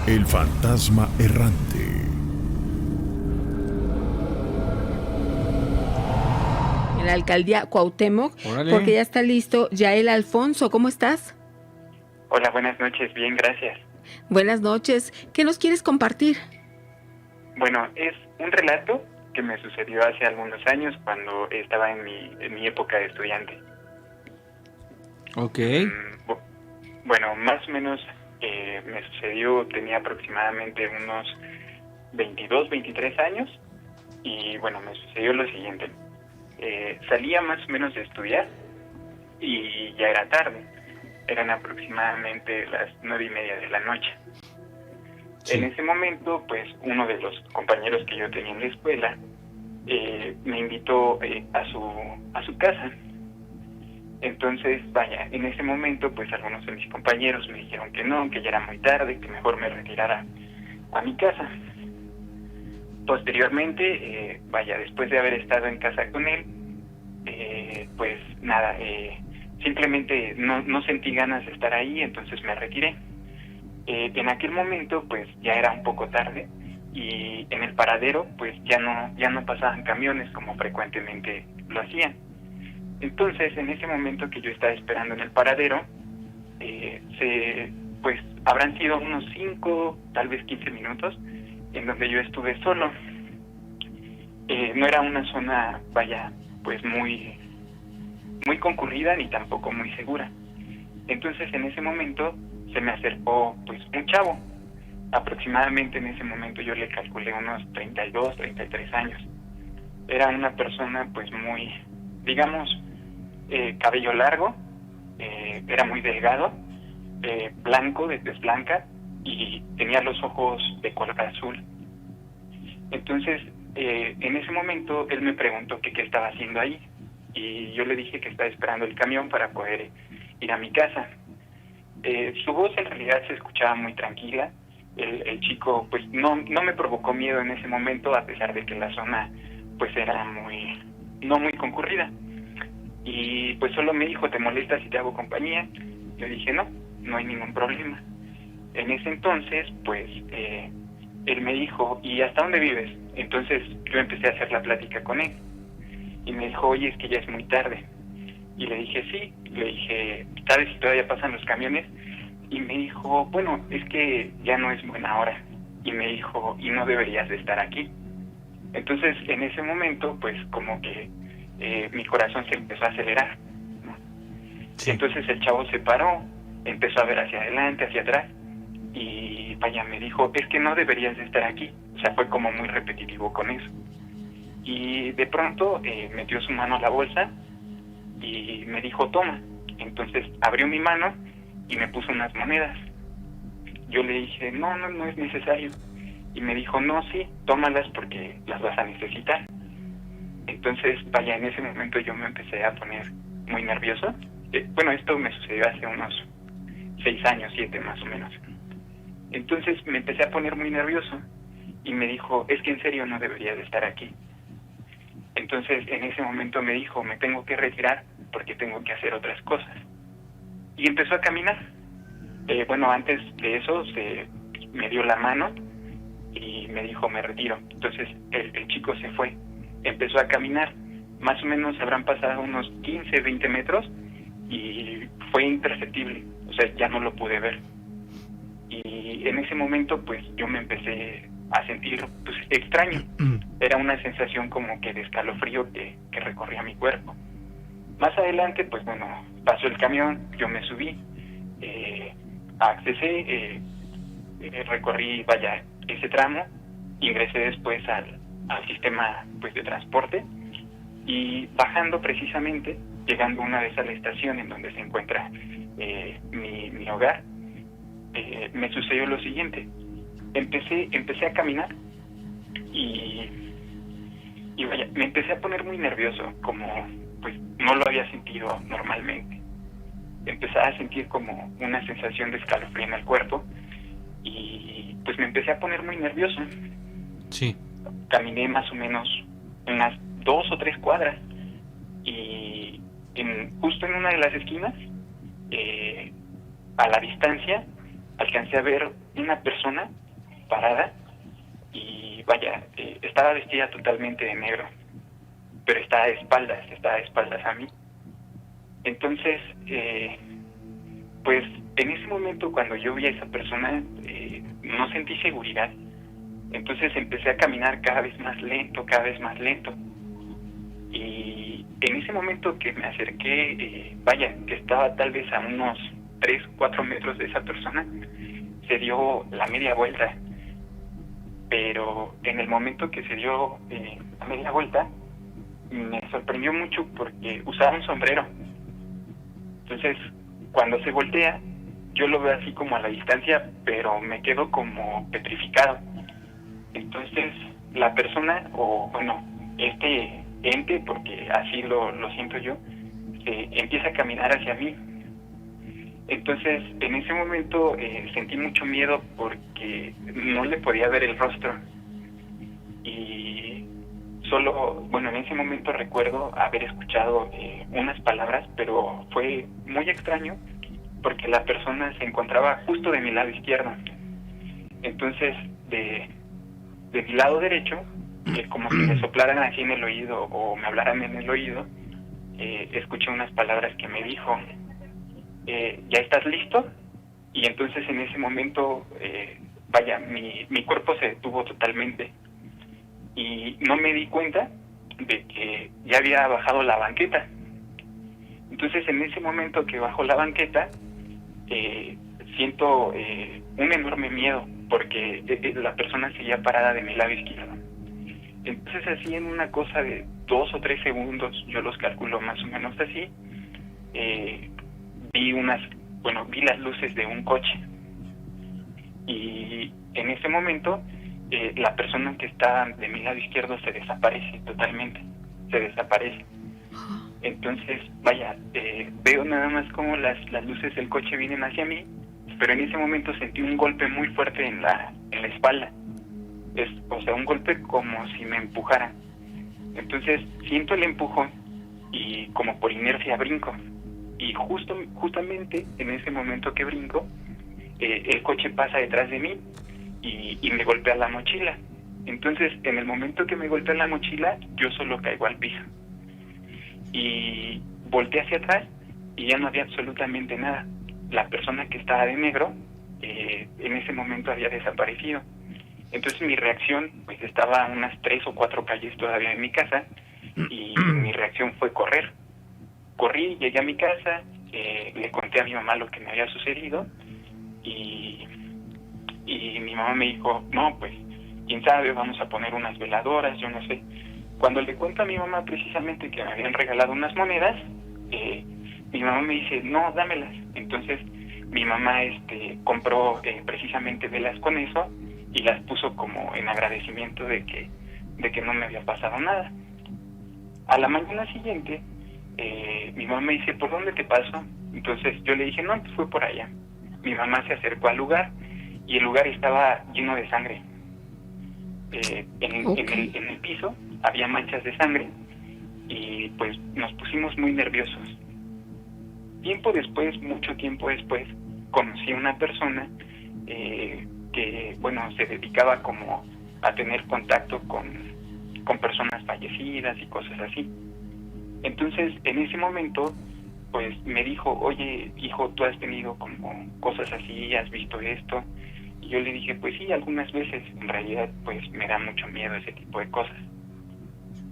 El fantasma errante. En la alcaldía Cuauhtémoc, Órale. porque ya está listo Yael Alfonso. ¿Cómo estás? Hola, buenas noches, bien, gracias. Buenas noches. ¿Qué nos quieres compartir? Bueno, es un relato que me sucedió hace algunos años cuando estaba en mi época de estudiante. Ok. Bueno, más o menos me sucedió, tenía aproximadamente unos 22, 23 años y bueno, me sucedió lo siguiente. Salía más o menos de estudiar y ya era tarde. Eran aproximadamente las 9:30 de la noche. Sí. En ese momento, pues, uno de los compañeros que yo tenía en la escuela me invitó a su casa. Entonces, vaya, en ese momento, pues, algunos de mis compañeros me dijeron que no, que ya era muy tarde, que mejor me retirara a mi casa. Posteriormente, vaya, después de haber estado en casa con él, pues, nada, simplemente no sentí ganas de estar ahí, entonces me retiré. En aquel momento pues ya era un poco tarde y en el paradero pues ya no pasaban camiones como frecuentemente lo hacían. Entonces en ese momento que yo estaba esperando en el paradero, pues habrán sido unos 5, tal vez 15 minutos en donde yo estuve solo. No era una zona, vaya, pues muy concurrida ni tampoco muy segura. Entonces en ese momento se me acercó pues un chavo. Aproximadamente en ese momento yo le calculé unos 32, 33 años. Era una persona pues muy, digamos, cabello largo, era muy delgado, blanco, de tez blanca, y tenía los ojos de color azul. Entonces, en ese momento él me preguntó que qué estaba haciendo ahí, y yo le dije que estaba esperando el camión para poder ir a mi casa. Su voz en realidad se escuchaba muy tranquila. El chico pues no me provocó miedo en ese momento, a pesar de que la zona pues era no muy concurrida. Y pues solo me dijo, ¿te molesta si te hago compañía? Yo dije, no hay ningún problema. En ese entonces pues él me dijo, ¿y hasta dónde vives? Entonces yo empecé a hacer la plática con él y me dijo, oye, es que ya es muy tarde. Y le dije, sí. Le dije, ¿sabes si todavía pasan los camiones? Y me dijo, bueno, es que ya no es buena hora. Y me dijo, y no deberías de estar aquí. Entonces, en ese momento, pues como que mi corazón se empezó a acelerar, ¿no? Sí. Entonces el chavo se paró, empezó a ver hacia adelante, hacia atrás, y vaya, me dijo, es que no deberías de estar aquí. O sea, fue como muy repetitivo con eso. Y de pronto metió su mano a la bolsa y me dijo, toma. Entonces abrió mi mano y me puso unas monedas. Yo le dije, no es necesario. Y me dijo, no, sí, tómalas porque las vas a necesitar. Entonces, vaya, en ese momento yo me empecé a poner muy nervioso. Bueno, esto me sucedió hace unos 6 años, 7 más o menos. Entonces me empecé a poner muy nervioso y me dijo, es que en serio no deberías de estar aquí. Entonces en ese momento me dijo, me tengo que retirar porque tengo que hacer otras cosas. Y empezó a caminar. Bueno, antes de eso me dio la mano y me dijo, me retiro. Entonces el chico se fue, empezó a caminar. Más o menos habrán pasado unos 15, 20 metros y fue imperceptible. O sea, ya no lo pude ver. Y en ese momento pues yo me empecé a sentir pues extraño. Era una sensación como que de escalofrío que recorría mi cuerpo. Más adelante pues bueno, pasó el camión, yo me subí, accesé, recorrí vaya ese tramo, ingresé después al sistema pues de transporte y bajando precisamente, llegando a una vez a la estación en donde se encuentra mi hogar, me sucedió lo siguiente. Empecé a caminar y vaya, me empecé a poner muy nervioso, como pues no lo había sentido normalmente. Empezaba a sentir como una sensación de escalofrío en el cuerpo y pues me empecé a poner muy nervioso. Sí. Caminé más o menos unas 2 o 3 cuadras y justo en una de las esquinas, a la distancia, alcancé a ver una persona parada y vaya, estaba vestida totalmente de negro, pero estaba de espaldas a mí. Entonces, pues en ese momento cuando yo vi a esa persona, no sentí seguridad. Entonces empecé a caminar cada vez más lento. Y en ese momento que me acerqué, vaya, que estaba tal vez a unos 3 o 4 metros de esa persona, se dio la media vuelta. Pero en el momento que se dio la media vuelta, me sorprendió mucho porque usaba un sombrero. Entonces, cuando se voltea, yo lo veo así como a la distancia, pero me quedo como petrificado. Entonces, la persona, o bueno, este ente, porque así lo siento yo, empieza a caminar hacia mí. Entonces, en ese momento sentí mucho miedo porque no le podía ver el rostro. Y solo, bueno, en ese momento recuerdo haber escuchado unas palabras, pero fue muy extraño porque la persona se encontraba justo de mi lado izquierdo. Entonces, de mi lado derecho, como si me soplaran así en el oído o me hablaran en el oído, escuché unas palabras que me dijo, ¿ya estás listo? Y entonces en ese momento, vaya, mi cuerpo se detuvo totalmente y no me di cuenta de que ya había bajado la banqueta. Entonces en ese momento que bajo la banqueta, siento un enorme miedo porque la persona seguía parada de mi lado izquierdo. Entonces así en una cosa de 2 o 3 segundos, yo los calculo más o menos así, vi las luces de un coche. Y en ese momento, la persona que está de mi lado izquierdo se desaparece totalmente, Entonces, vaya, veo nada más como las luces del coche vienen hacia mí, pero en ese momento sentí un golpe muy fuerte en la espalda. O sea, un golpe como si me empujaran. Entonces, siento el empujón y como por inercia brinco. Y justamente en ese momento que brinco, el coche pasa detrás de mí y me golpea la mochila. Entonces, en el momento que me golpea la mochila, yo solo caigo al piso. Y volteé hacia atrás y ya no había absolutamente nada. La persona que estaba de negro, en ese momento había desaparecido. Entonces mi reacción, pues estaba a unas 3 o 4 calles todavía de mi casa, y mi reacción fue correr. Corrí, llegué a mi casa, le conté a mi mamá lo que me había sucedido, y mi mamá me dijo, no, pues, quién sabe, vamos a poner unas veladoras, yo no sé. Cuando le cuento a mi mamá precisamente que me habían regalado unas monedas, mi mamá me dice, no, dámelas. Entonces mi mamá compró precisamente velas con eso y las puso como en agradecimiento de que no me había pasado nada. A la mañana siguiente, mi mamá me dice, ¿por dónde te paso? Entonces yo le dije, no, pues fue por allá. Mi mamá se acercó al lugar y el lugar estaba lleno de sangre. En el piso había manchas de sangre y pues nos pusimos muy nerviosos. Mucho tiempo después, conocí a una persona que, bueno, se dedicaba como a tener contacto con personas fallecidas y cosas así. Entonces, en ese momento, pues me dijo, oye, hijo, ¿tú has tenido como cosas así? ¿Has visto esto? Y yo le dije, pues sí, algunas veces. En realidad, pues me da mucho miedo ese tipo de cosas.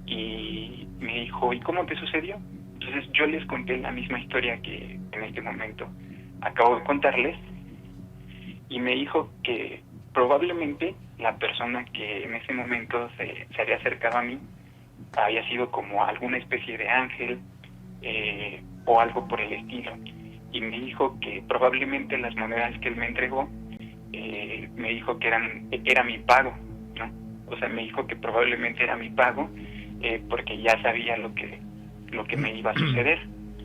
Y me dijo, ¿y cómo te sucedió? Entonces yo les conté la misma historia que en este momento acabo de contarles, y me dijo que probablemente la persona que en ese momento se había acercado a mí había sido como alguna especie de ángel o algo por el estilo. Y me dijo que probablemente las monedas que él me entregó, me dijo que era mi pago, ¿no? O sea, me dijo que probablemente era mi pago porque ya sabía lo que me iba a suceder.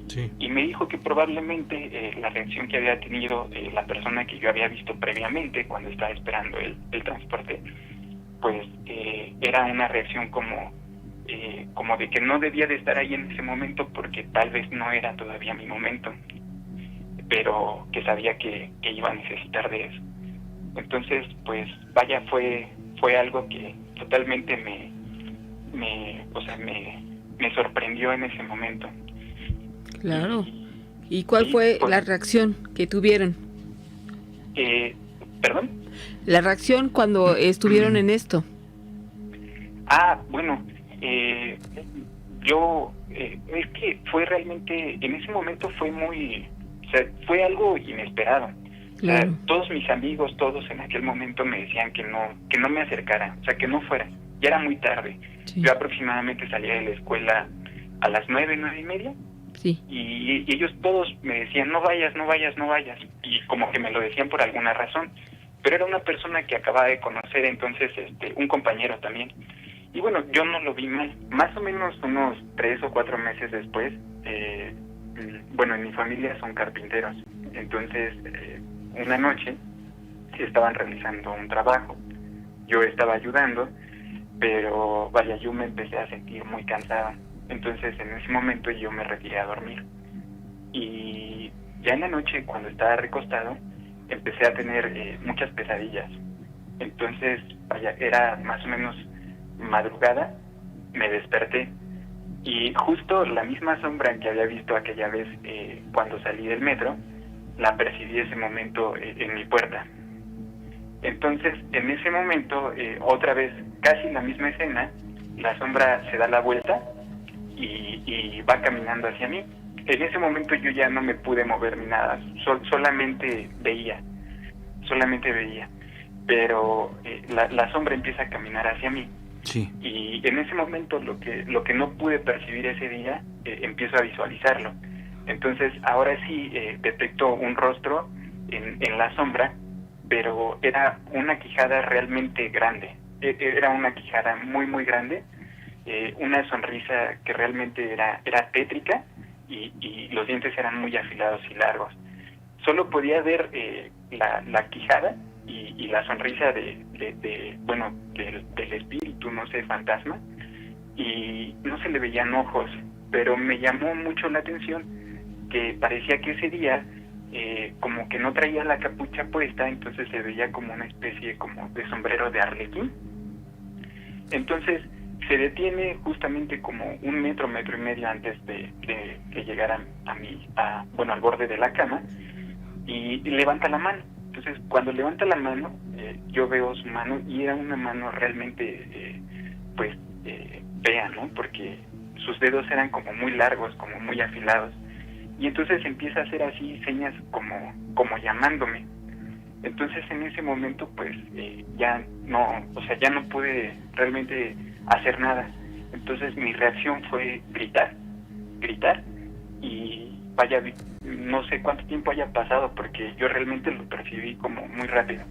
Sí. Y me dijo que probablemente la reacción que había tenido la persona que yo había visto previamente cuando estaba esperando el transporte, pues era una reacción como de que no debía de estar ahí en ese momento porque tal vez no era todavía mi momento. pero que sabía que iba a necesitar de eso. Entonces, pues vaya, fue algo que totalmente me sorprendió en ese momento. Claro. ¿Y cuál Sí, fue pues, la reacción que tuvieron? ¿Perdón? La reacción cuando estuvieron en esto. Bueno, es que fue realmente, en ese momento fue o sea, fue algo inesperado. Claro. O sea, todos mis amigos, todos en aquel momento me decían que no me acercara, o sea, que no fuera. Ya era muy tarde. Sí. Yo aproximadamente salía de la escuela a las 9:30, Sí. y ellos todos me decían, no vayas, no vayas, no vayas. Y como que me lo decían por alguna razón. Pero era una persona que acababa de conocer, entonces un compañero también. Y bueno, yo no lo vi mal. Más o menos unos 3 o 4 meses después, bueno, en mi familia son carpinteros. Entonces, una noche estaban realizando un trabajo. Yo estaba ayudando, pero vaya, yo me empecé a sentir muy cansado. Entonces, en ese momento yo me retiré a dormir. Y ya en la noche, cuando estaba recostado, empecé a tener muchas pesadillas. Entonces, vaya, era más o menos madrugada, me desperté y justo la misma sombra que había visto aquella vez cuando salí del metro, la percibí ese momento en mi puerta. Entonces, en ese momento, otra vez, casi la misma escena, la sombra se da la vuelta y va caminando hacia mí. En ese momento yo ya no me pude mover ni nada, solamente veía, pero la sombra empieza a caminar hacia mí. Sí. Y en ese momento lo que no pude percibir ese día, empiezo a visualizarlo. Entonces ahora sí detecto un rostro en la sombra, pero era una quijada realmente grande, era una quijada muy muy grande, una sonrisa que realmente era tétrica, y los dientes eran muy afilados y largos. Solo podía ver la quijada y la sonrisa del espíritu, no sé, fantasma, y no se le veían ojos, pero me llamó mucho la atención que parecía que ese día como que no traía la capucha puesta, entonces se veía como una especie como de sombrero de arlequín. Entonces se detiene justamente como 1 metro, 1.5 metros antes de que llegara al borde de la cama, y levanta la mano. Entonces, cuando levanta la mano, yo veo su mano, y era una mano realmente, fea, ¿no? Porque sus dedos eran como muy largos, como muy afilados. Y entonces empieza a hacer así señas como llamándome. Entonces, en ese momento, pues, ya no pude realmente hacer nada. Entonces, mi reacción fue gritar, y vaya, no sé cuánto tiempo haya pasado, porque yo realmente lo percibí como muy rápido.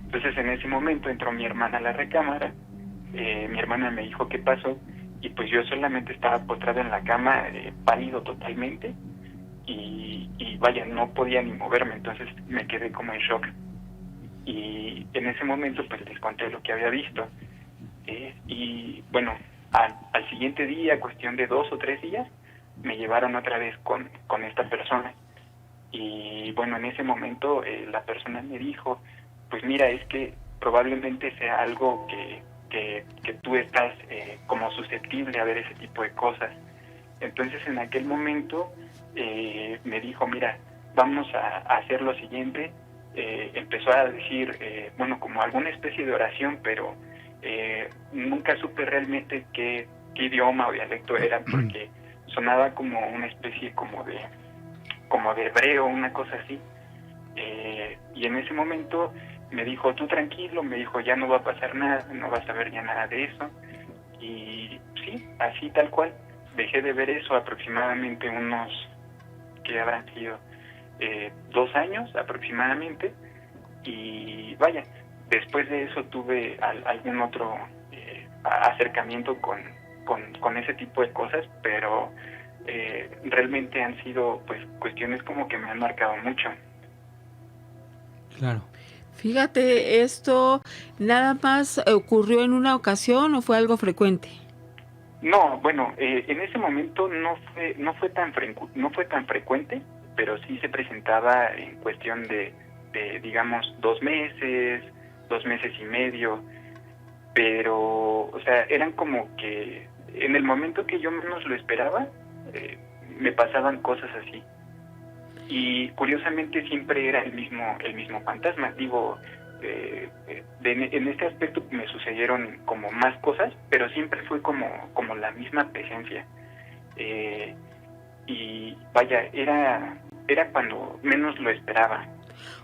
Entonces, en ese momento entró mi hermana a la recámara, mi hermana me dijo qué pasó, y pues yo solamente estaba postrado en la cama, pálido totalmente, y vaya, no podía ni moverme. Entonces me quedé como en shock, y en ese momento pues les conté lo que había visto, y bueno, al siguiente día, cuestión de 2 o 3 días, me llevaron otra vez con esta persona. Y bueno, en ese momento la persona me dijo, pues mira, es que probablemente sea algo que tú estás como susceptible a ver ese tipo de cosas. Entonces en aquel momento me dijo, mira, vamos a hacer lo siguiente. Empezó a decir, como alguna especie de oración, pero nunca supe realmente qué idioma o dialecto era, porque sonaba como una especie como de hebreo, una cosa así. Y en ese momento me dijo, tú tranquilo, me dijo, ya no va a pasar nada, no vas a ver ya nada de eso. Y sí, así tal cual, dejé de ver eso aproximadamente unos, que habrán sido 2 años aproximadamente. Y vaya, después de eso tuve algún otro acercamiento con ese tipo de cosas, pero realmente han sido pues cuestiones como que me han marcado mucho. Claro. Fíjate, ¿esto nada más ocurrió en una ocasión o fue algo frecuente? No, bueno, en ese momento no fue tan frecuente, pero sí se presentaba en cuestión de digamos 2 meses, 2 meses y medio, pero, o sea, eran como que en el momento que yo menos lo esperaba, me pasaban cosas así. Y curiosamente siempre era el mismo fantasma. Digo, en este aspecto me sucedieron como más cosas, pero siempre fue como la misma presencia. Y vaya, era cuando menos lo esperaba.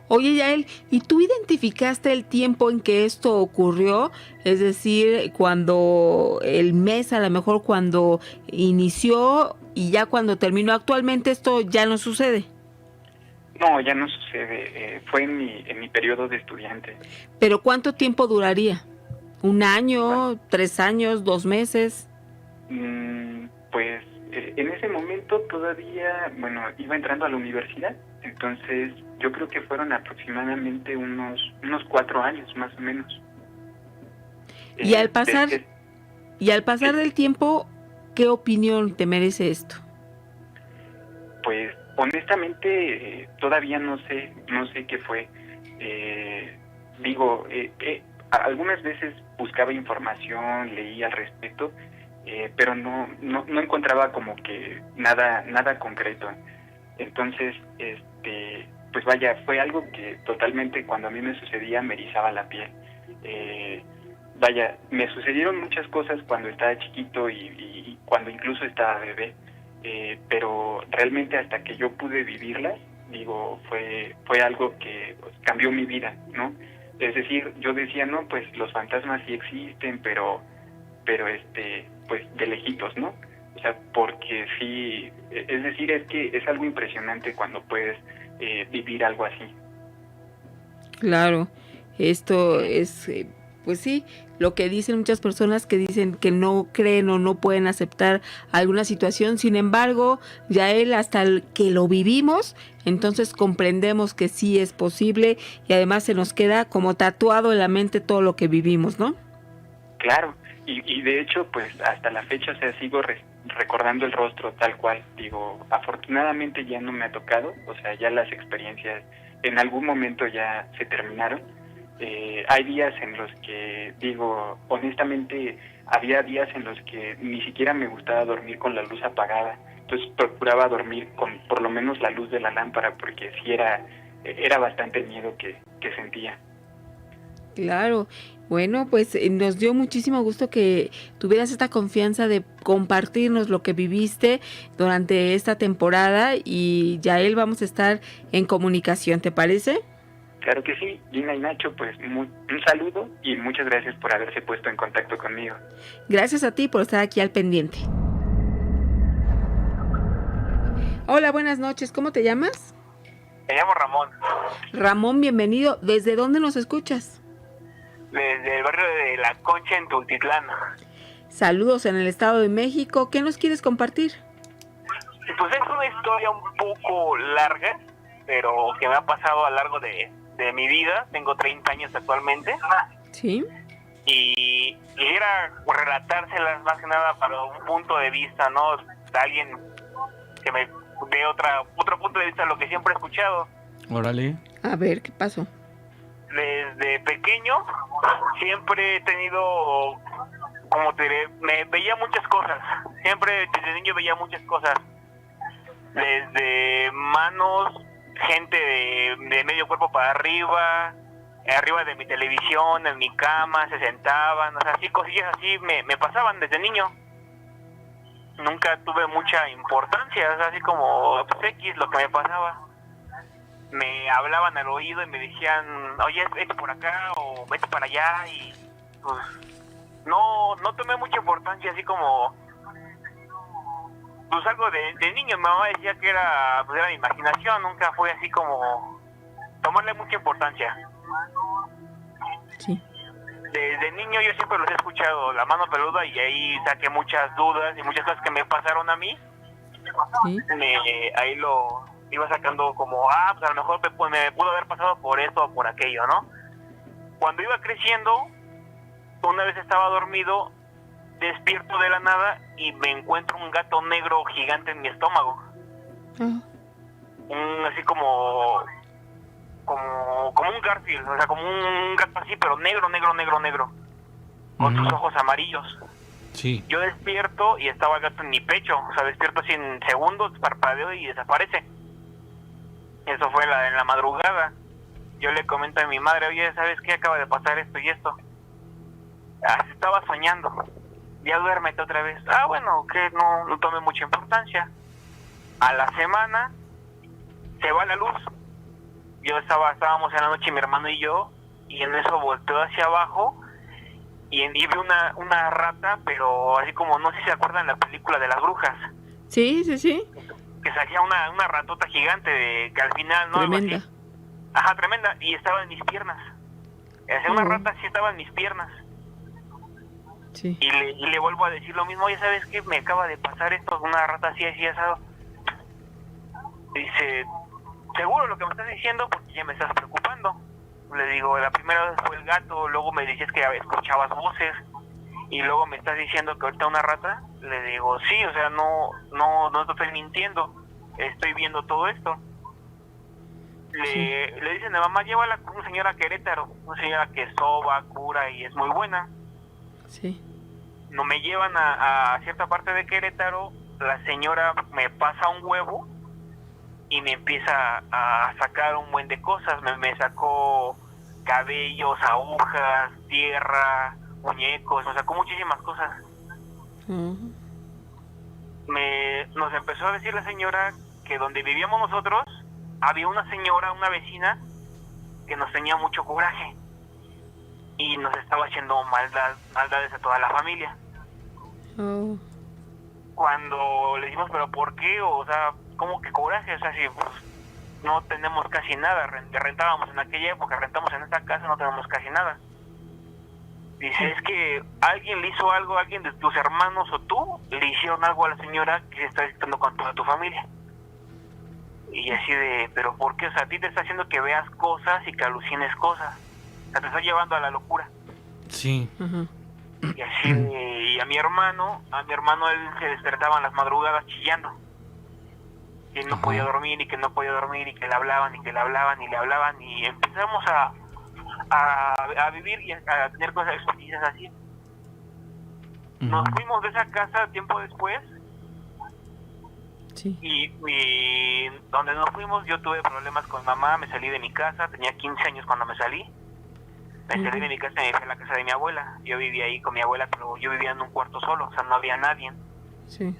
Oye, Yael, ¿y tú identificaste el tiempo en que esto ocurrió? Es decir, cuando el mes, a lo mejor cuando inició y ya cuando terminó. Actualmente esto ya no sucede. No, ya no sucede. Fue en mi periodo de estudiante. ¿Pero cuánto tiempo duraría? ¿Un año, 3 años, 2 meses? Pues en ese momento todavía, bueno, iba entrando a la universidad, entonces yo creo que fueron aproximadamente unos 4 años más o menos. Y al pasar, Sí. del tiempo, ¿qué opinión te merece esto? Pues honestamente todavía no sé qué fue. Digo, algunas veces buscaba información, leía al respecto, pero no encontraba como que nada concreto. Entonces, pues vaya, fue algo que totalmente cuando a mí me sucedía me erizaba la piel. Vaya, me sucedieron muchas cosas cuando estaba chiquito y cuando incluso estaba bebé, pero realmente hasta que yo pude vivirlas, digo, fue algo que pues, cambió mi vida, ¿no? Es decir, yo decía, no, pues los fantasmas sí existen, pero pues de lejitos, ¿no? O sea, porque sí, es decir, es que es algo impresionante cuando puedes vivir algo así. Claro, esto es, pues sí, lo que dicen muchas personas que dicen que no creen o no pueden aceptar alguna situación. Sin embargo, ya él hasta el que lo vivimos, entonces comprendemos que sí es posible y además se nos queda como tatuado en la mente todo lo que vivimos, ¿no? Claro, y de hecho, pues hasta la fecha, o sea, sigo recordando el rostro tal cual. Digo, afortunadamente ya no me ha tocado, o sea, ya las experiencias en algún momento ya se terminaron. Hay días en los que, digo, honestamente, había días en los que ni siquiera me gustaba dormir con la luz apagada, entonces procuraba dormir con por lo menos la luz de la lámpara, porque sí era bastante el miedo que sentía. Claro, bueno, pues nos dio muchísimo gusto que tuvieras esta confianza de compartirnos lo que viviste durante esta temporada y Yael, vamos a estar en comunicación, ¿te parece? Claro que sí, Gina y Nacho, pues un saludo y muchas gracias por haberse puesto en contacto conmigo. Gracias a ti por estar aquí al pendiente. Hola, buenas noches, ¿cómo te llamas? Me llamo Ramón, Ramón, bienvenido. ¿Desde dónde nos escuchas? desde el barrio de La Concha en Tultitlán. Saludos en el Estado de México. ¿Qué nos quieres compartir? Pues es una historia un poco larga, pero que me ha pasado a lo largo de mi vida. Tengo 30 años actualmente. Sí. Y quisiera relatárselas más que nada para un punto de vista, ¿no? De alguien que me dé otro punto de vista de lo que siempre he escuchado. Órale. A ver, ¿qué pasó? Desde pequeño siempre he tenido, como te diré, me veía muchas cosas. Siempre desde niño veía muchas cosas. Desde manos, gente de medio cuerpo para arriba de mi televisión, en mi cama, se sentaban, o sea, así cosillas así me pasaban desde niño. Nunca tuve mucha importancia, o sea, así como pues, X lo que me pasaba. Me hablaban al oído y me decían, oye, vete por acá o vete para allá, y pues no tomé mucha importancia, así como pues algo de niño. Mi mamá decía que era mi imaginación, nunca fue así como tomarle mucha importancia. Sí. Desde niño yo siempre los he escuchado, La Mano Peluda, y ahí saqué muchas dudas y muchas cosas que me pasaron a mí. Sí. Ahí lo iba sacando como, pues a lo mejor me pudo haber pasado por esto o por aquello, ¿no? Cuando iba creciendo, una vez estaba dormido, despierto de la nada y me encuentro un gato negro gigante en mi estómago. Ah. así como un Garfield, o sea, como un gato así, pero negro, con sus ojos amarillos. Sí. Yo despierto y estaba el gato en mi pecho, o sea, despierto así en segundos, parpadeo y desaparece. Eso fue en la madrugada. Yo le comento a mi madre, oye, ¿sabes qué? Acaba de pasar esto y esto. Estaba soñando. Ya duérmete otra vez. Bueno, que no tome mucha importancia. A la semana se va la luz. Estábamos en la noche mi hermano y yo, y en eso volteo hacia abajo y vi una rata, pero así como, no sé si se acuerdan la película de las brujas. Sí. Que salía una ratota gigante que al final, ¿no? Tremenda. Ajá, tremenda, y estaba en mis piernas. Una rata sí estaba en mis piernas. Sí. Y le vuelvo a decir lo mismo, oye, ¿sabes qué? Me acaba de pasar esto, una rata así asado. Dice, ¿seguro lo que me estás diciendo? Porque ya me estás preocupando. Le digo, la primera vez fue el gato, luego me dices que escuchabas voces, y luego me estás diciendo que ahorita una rata. Le digo, sí, o sea, no te estoy mintiendo, estoy viendo todo esto. Le dicen a mamá, llévala con una señora Querétaro, una señora que soba, cura y es muy buena. Sí. No me llevan a cierta parte de Querétaro, la señora me pasa un huevo y me empieza a sacar un buen de cosas. Me sacó cabellos, agujas, tierra, muñecos, me sacó muchísimas cosas. Nos empezó a decir la señora que donde vivíamos nosotros había una señora, una vecina, que nos tenía mucho coraje y nos estaba haciendo maldades a toda la familia. Cuando le dijimos, ¿pero por qué? O sea, ¿cómo que coraje? O sea, si pues, no tenemos casi nada, rentábamos en aquella época, rentamos en esta casa, no tenemos casi nada. Dice, es que alguien le hizo algo, alguien de tus hermanos o tú le hicieron algo a la señora que se está visitando con toda tu familia. Y así de, ¿pero por qué? O sea, a ti te está haciendo que veas cosas y que alucines cosas. O sea, te está llevando a la locura. Sí. Y así, y a mi hermano él se despertaba en las madrugadas chillando. Y él no podía dormir y que no podía dormir y que le hablaban y que le hablaban y le hablaban y empezamos a vivir y a tener cosas, experiencias así. Nos fuimos de esa casa tiempo después. Sí. Y donde nos fuimos yo tuve problemas con mamá, me salí de mi casa, tenía 15 años cuando me salí. Me salí de mi casa y me fui a la casa de mi abuela. Yo vivía ahí con mi abuela, pero yo vivía en un cuarto solo, o sea, no había nadie. Sí.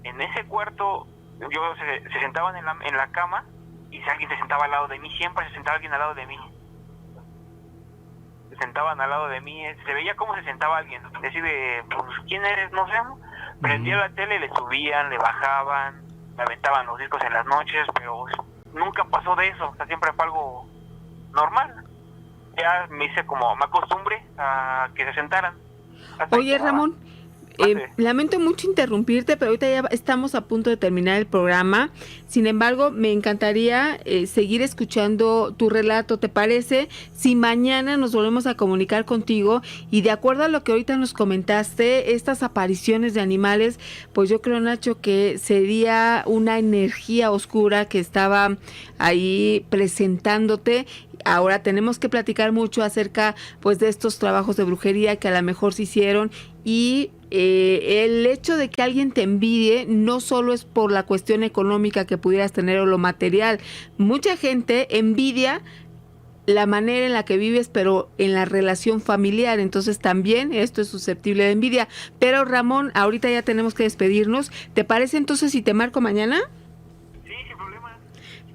En ese cuarto, se sentaban en la cama y si alguien se sentaba al lado de mí, siempre se sentaba alguien al lado de mí. Se sentaban al lado de mí, se veía cómo se sentaba alguien. Decide, pues, ¿quién eres? No sé. Prendía la tele, le subían, le bajaban, me aventaban los discos en las noches, pero nunca pasó de eso, o sea, siempre fue algo normal. Ya me acostumbré a que se sentaran. Oye, Ramón, lamento mucho interrumpirte, pero ahorita ya estamos a punto de terminar el programa. Sin embargo, me encantaría seguir escuchando tu relato. ¿Te parece si mañana nos volvemos a comunicar contigo? Y de acuerdo a lo que ahorita nos comentaste, estas apariciones de animales, pues yo creo, Nacho, que sería una energía oscura que estaba ahí presentándote. Ahora tenemos que platicar mucho acerca, pues, de estos trabajos de brujería que a lo mejor se hicieron, y el hecho de que alguien te envidie no solo es por la cuestión económica que pudieras tener o lo material. Mucha gente envidia la manera en la que vives, pero en la relación familiar. Entonces también esto es susceptible de envidia. Pero Ramón, ahorita ya tenemos que despedirnos. ¿Te parece entonces si te marco mañana?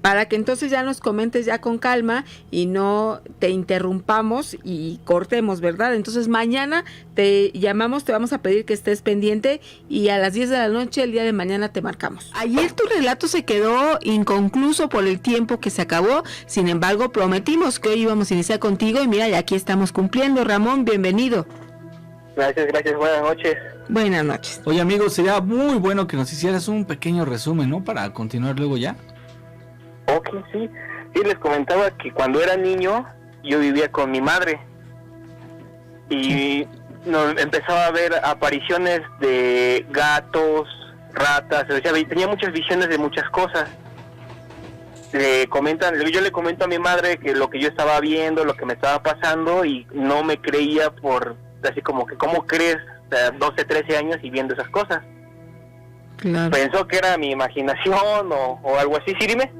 Para que entonces ya nos comentes ya con calma y no te interrumpamos y cortemos, ¿verdad? Entonces mañana te llamamos, te vamos a pedir que estés pendiente y a las 10 de la noche el día de mañana te marcamos. Ayer tu relato se quedó inconcluso por el tiempo que se acabó, sin embargo prometimos que hoy íbamos a iniciar contigo y mira, ya aquí estamos cumpliendo. Ramón, bienvenido. Gracias, buenas noches. Buenas noches. Oye, amigo, sería muy bueno que nos hicieras un pequeño resumen, ¿no? Para continuar luego ya. Ok, sí. Sí, les comentaba que cuando era niño yo vivía con mi madre y empezaba a ver apariciones de gatos, ratas, o sea, tenía muchas visiones de muchas cosas. yo le comento a mi madre que lo que yo estaba viendo, lo que me estaba pasando, y no me creía por, así como que, ¿cómo crees? O sea, 12, 13 años y viendo esas cosas. Claro. Pensó que era mi imaginación o algo así, ¿sí, dime?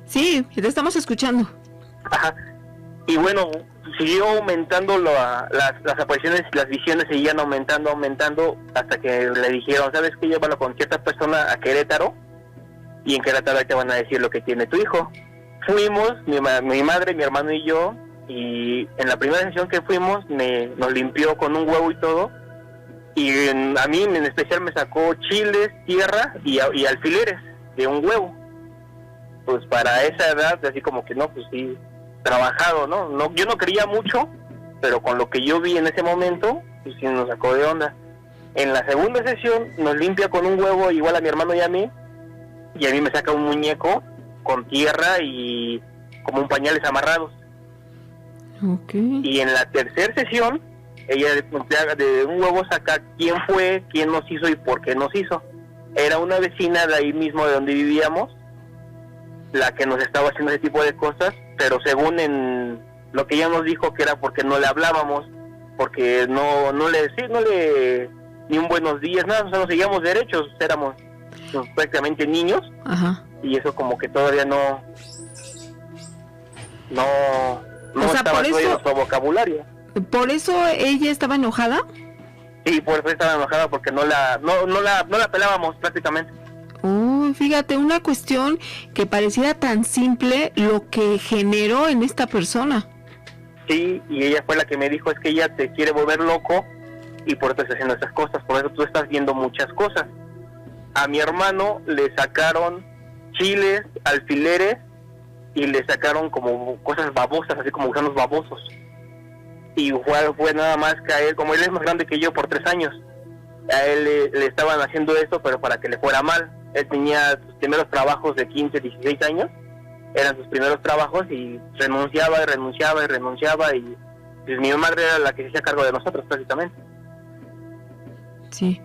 Sí, te estamos escuchando. Ajá. Y bueno, siguió aumentando las apariciones, las visiones seguían aumentando, hasta que le dijeron, ¿sabes qué? Llévalo con cierta persona a Querétaro, y en Querétaro te van a decir lo que tiene tu hijo. Fuimos, mi madre, mi hermano y yo, y en la primera sesión que fuimos nos limpió con un huevo y todo, y a mí en especial me sacó chiles, tierra y alfileres de un huevo. Pues para esa edad, así como que no, pues sí, trabajado, ¿no? Yo no creía mucho, pero con lo que yo vi en ese momento, pues sí nos sacó de onda. En la segunda sesión nos limpia con un huevo igual a mi hermano y a mí me saca un muñeco con tierra y como un pañales amarrados. Okay. Y en la tercera sesión, ella de un huevo saca quién fue, quién nos hizo y por qué nos hizo. Era una vecina de ahí mismo de donde vivíamos, la que nos estaba haciendo ese tipo de cosas, pero según en lo que ella nos dijo que era porque no le hablábamos, porque no le ni un buenos días, nada, o sea, nos seguíamos derechos, éramos prácticamente niños. Ajá. Y eso como que todavía no O sea, estaba por todavía en eso- nuestro vocabulario. ¿Por eso ella estaba enojada? Sí, por eso estaba enojada, porque no la pelábamos prácticamente. Fíjate, una cuestión que pareciera tan simple lo que generó en esta persona. Sí, y ella fue la que me dijo, es que ella te quiere volver loco y por eso estás haciendo esas cosas, por eso tú estás viendo muchas cosas. A mi hermano le sacaron chiles, alfileres y le sacaron como cosas babosas, así como gusanos babosos. Y fue nada más que a él, como él es más grande que yo por 3 años, a él le estaban haciendo esto, pero para que le fuera mal. Él tenía sus primeros trabajos de 15, 16 años, eran sus primeros trabajos y renunciaba y pues, mi madre era la que se hacía cargo de nosotros prácticamente. Sí.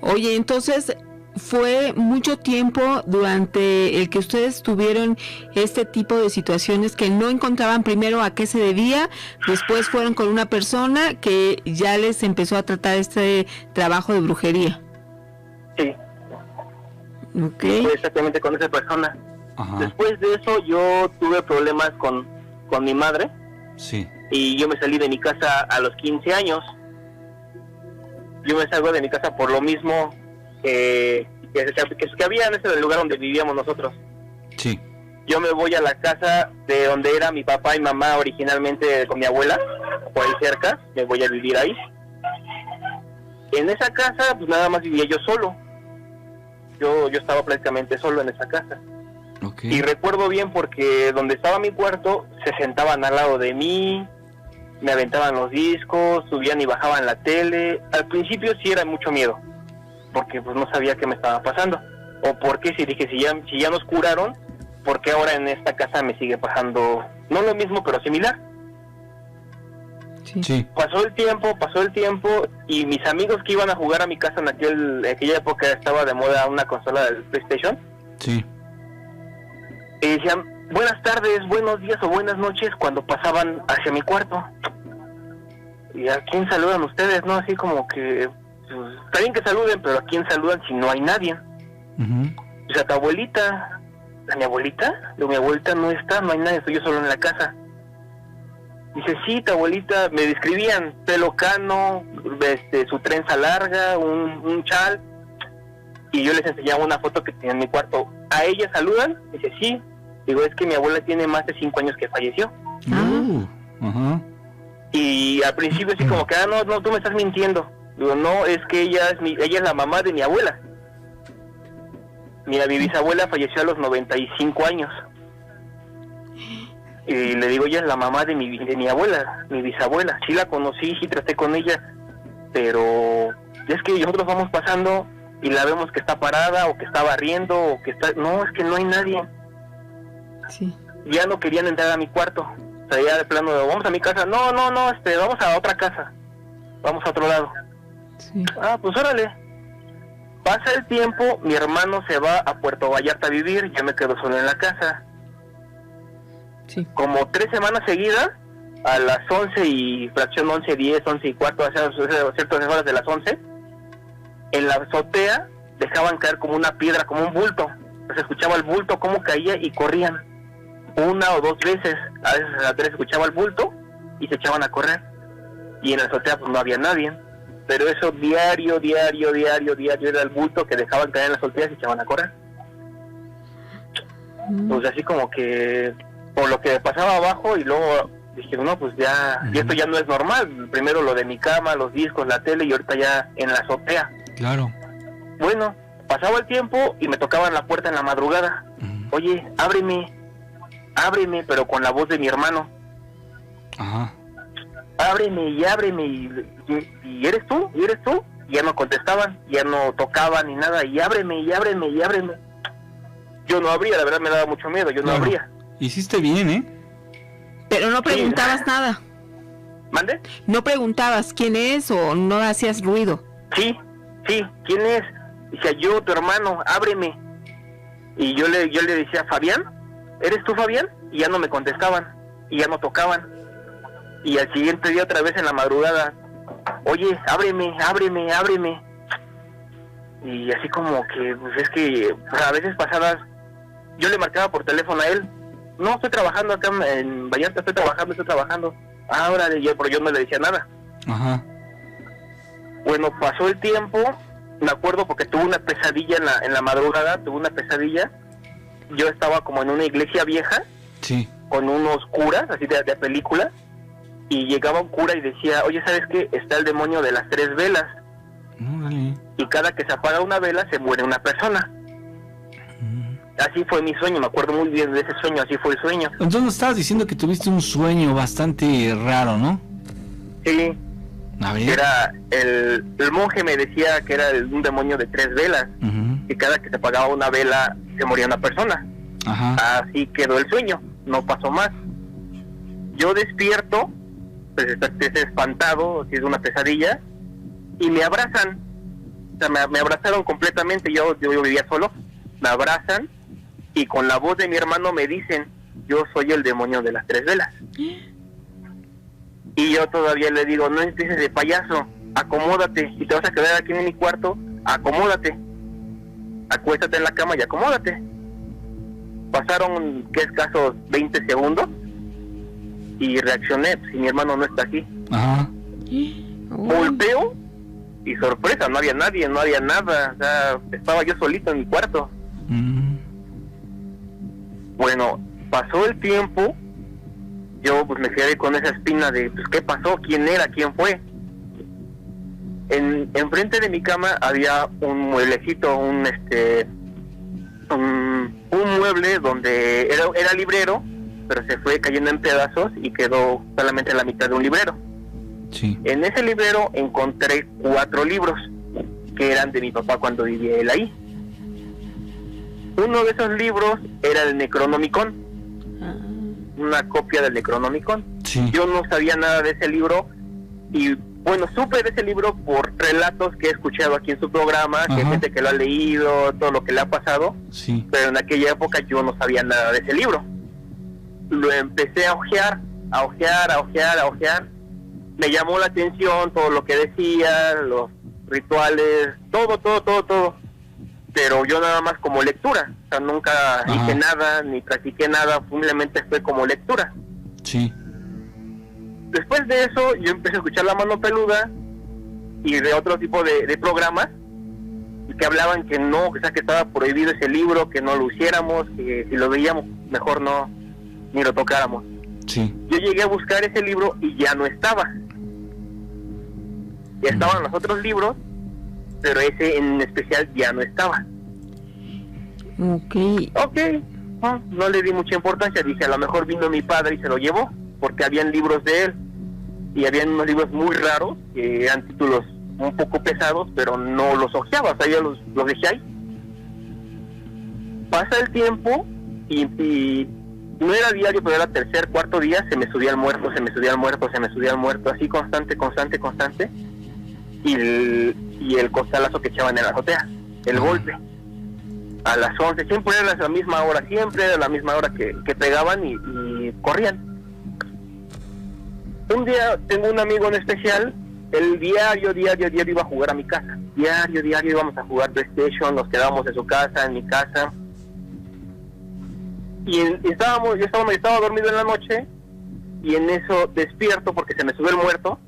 Oye, entonces fue mucho tiempo durante el que ustedes tuvieron este tipo de situaciones que no encontraban primero a qué se debía, después fueron con una persona que ya les empezó a tratar este trabajo de brujería. Sí, Okay. fue exactamente con esa persona. Ajá. Después de eso yo tuve problemas con mi madre Sí. y yo me salí de mi casa a los 15 años. Yo me salgo de mi casa por lo mismo que había en ese lugar donde vivíamos nosotros. Sí. Yo me voy a la casa de donde era mi papá y mamá originalmente con mi abuela, por ahí cerca, me voy a vivir ahí. En esa casa pues nada más vivía yo solo. Yo estaba prácticamente solo en esa casa. Ok. Y recuerdo bien porque donde estaba mi cuarto se sentaban al lado de mí, me aventaban los discos, subían y bajaban la tele. Al principio sí era mucho miedo, porque pues no sabía qué me estaba pasando. O por qué, si dije, si ya nos curaron, ¿por qué ahora en esta casa me sigue pasando, no lo mismo, pero similar? Sí. Pasó el tiempo y mis amigos que iban a jugar a mi casa en aquella época estaba de moda una consola del PlayStation. Sí. Y decían, buenas tardes, buenos días o buenas noches cuando pasaban hacia mi cuarto. ¿Y a quién saludan ustedes? No, así como que, pues, está bien que saluden, pero ¿a quién saludan si no hay nadie? Ujú. Pues a tu abuelita. ¿A mi abuelita? Digo, mi abuelita no está, no hay nadie, estoy yo solo en la casa. Dice, sí, tu abuelita, me describían pelo cano, su trenza larga, un chal, y yo les enseñaba una foto que tenía en mi cuarto. ¿A ella saludan? Dice, sí. Digo, es que mi abuela tiene más de 5 años que falleció. Ajá. Y al principio así como que, no, tú me estás mintiendo. Digo, no, es que ella es la mamá de mi abuela. Mi bisabuela falleció a los 95 años. Y le digo, ella es la mamá de mi abuela, mi bisabuela. Sí la conocí, sí traté con ella, pero es que nosotros vamos pasando y la vemos que está parada o que está barriendo o que está... No, es que no hay nadie. Sí. Ya no querían entrar a mi cuarto. O sea, ya de plano, vamos a mi casa. No, vamos a otra casa. Vamos a otro lado. Sí. Ah, pues órale. Pasa el tiempo, mi hermano se va a Puerto Vallarta a vivir, yo me quedo solo en la casa. Sí. Como 3 semanas seguidas, a las 11 y fracción 11:10, 11:15, a ciertas horas de las 11, en la azotea dejaban caer como una piedra, como un bulto. Se escuchaba el bulto cómo caía y corrían 1 o 2 veces. A veces a las 3 escuchaba el bulto y se echaban a correr. Y en la azotea pues no había nadie. Pero eso diario era el bulto que dejaban caer en las azoteas y se echaban a correr. Pues así como que por lo que pasaba abajo, y luego dije, no, pues ya, y esto ya no es normal. Primero lo de mi cama, los discos, la tele, y ahorita ya en la azotea. Claro. Bueno, pasaba el tiempo y me tocaban la puerta en la madrugada. Oye, ábreme, pero con la voz de mi hermano. Ajá. Ábreme, y ¿eres tú? Y ya no contestaban, ya no tocaban ni nada, y ábreme. Yo no abría, la verdad me daba mucho miedo, yo no abría. Hiciste bien, ¿eh? Pero no preguntabas nada. ¿Mande? No preguntabas quién es o no hacías ruido. Sí, ¿quién es? Decía, yo, tu hermano, ábreme. Y yo le decía, ¿Fabián? ¿Eres tú, Fabián? Y ya no me contestaban, y ya no tocaban. Y al siguiente día otra vez en la madrugada, oye, ábreme. Y así como que, pues es que pues, a veces pasadas, yo le marcaba por teléfono a él. No, estoy trabajando acá en Vallarta, estoy trabajando. Ahora, pero yo no le decía nada. Ajá. Bueno, pasó el tiempo, me acuerdo porque tuve una pesadilla en la madrugada, yo estaba como en una iglesia vieja, Sí. con unos curas, así de película, y llegaba un cura y decía, oye, ¿sabes qué? Está el demonio de las 3 velas, Órale. y cada que se apaga una vela se muere una persona. Así fue mi sueño, me acuerdo muy bien de ese sueño, así fue el sueño. Entonces nos estabas diciendo que tuviste un sueño bastante raro, ¿no? Sí, A ver. era el monje me decía que era un demonio de 3 velas, y cada que se apagaba una vela se moría una persona. Ajá. Así quedó el sueño, no pasó más. Yo despierto, pues estoy espantado, así es una pesadilla, y me abrazan, o sea, me abrazaron completamente, yo vivía solo, me abrazan, y con la voz de mi hermano me dicen, yo soy el demonio de las 3 velas. Y yo todavía le digo, no empieces de payaso, acomódate, si te vas a quedar aquí en mi cuarto, acomódate, acuéstate en la cama y acomódate. Pasaron, escasos 20 segundos, y reaccioné, pues, si mi hermano no está aquí. Ajá. Volteo, y sorpresa, no había nadie, no había nada, o sea, estaba yo solito en mi cuarto. Bueno, pasó el tiempo, yo pues me quedé con esa espina de, pues, ¿qué pasó? ¿Quién era? ¿Quién fue? Enfrente de mi cama había un mueblecito, un mueble donde era librero, pero se fue cayendo en pedazos y quedó solamente la mitad de un librero. Sí. En ese librero encontré 4 libros que eran de mi papá cuando vivía él ahí. Uno de esos libros era el Necronomicon, una copia del Necronomicon. Sí. Yo no sabía nada de ese libro, y bueno, supe de ese libro por relatos que he escuchado aquí en su programa, que hay gente que lo ha leído, todo lo que le ha pasado. Sí. Pero en aquella época yo no sabía nada de ese libro. Lo empecé a ojear. Me llamó la atención todo lo que decía, los rituales, todo. Pero yo nada más como lectura, o sea, nunca hice nada, ni practiqué nada, simplemente fue como lectura. Sí. Después de eso, yo empecé a escuchar La Mano Peluda y de otro tipo de programas que hablaban que no, o sea, que estaba prohibido ese libro, que no lo hiciéramos, que si lo veíamos mejor no, ni lo tocáramos. Sí. Yo llegué a buscar ese libro y ya no estaba. Ya estaban los otros libros, pero ese en especial ya no estaba. Ok. No le di mucha importancia, dije, a lo mejor vino mi padre y se lo llevó, porque habían libros de él, y habían unos libros muy raros, que eran títulos un poco pesados, pero no los hojeaba, o sea, yo los dejé ahí. Pasa el tiempo, y no era diario, pero era tercer, cuarto día, se me subía el muerto, así constante, y el costalazo que echaban en la azotea, el golpe, a las 11, siempre era la misma hora que pegaban, y corrían. Un día tengo un amigo en especial, el diario iba a jugar a mi casa. Diario íbamos a jugar PlayStation, nos quedábamos en su casa, en mi casa. Y yo estaba dormido en la noche, y en eso despierto porque se me subió el muerto.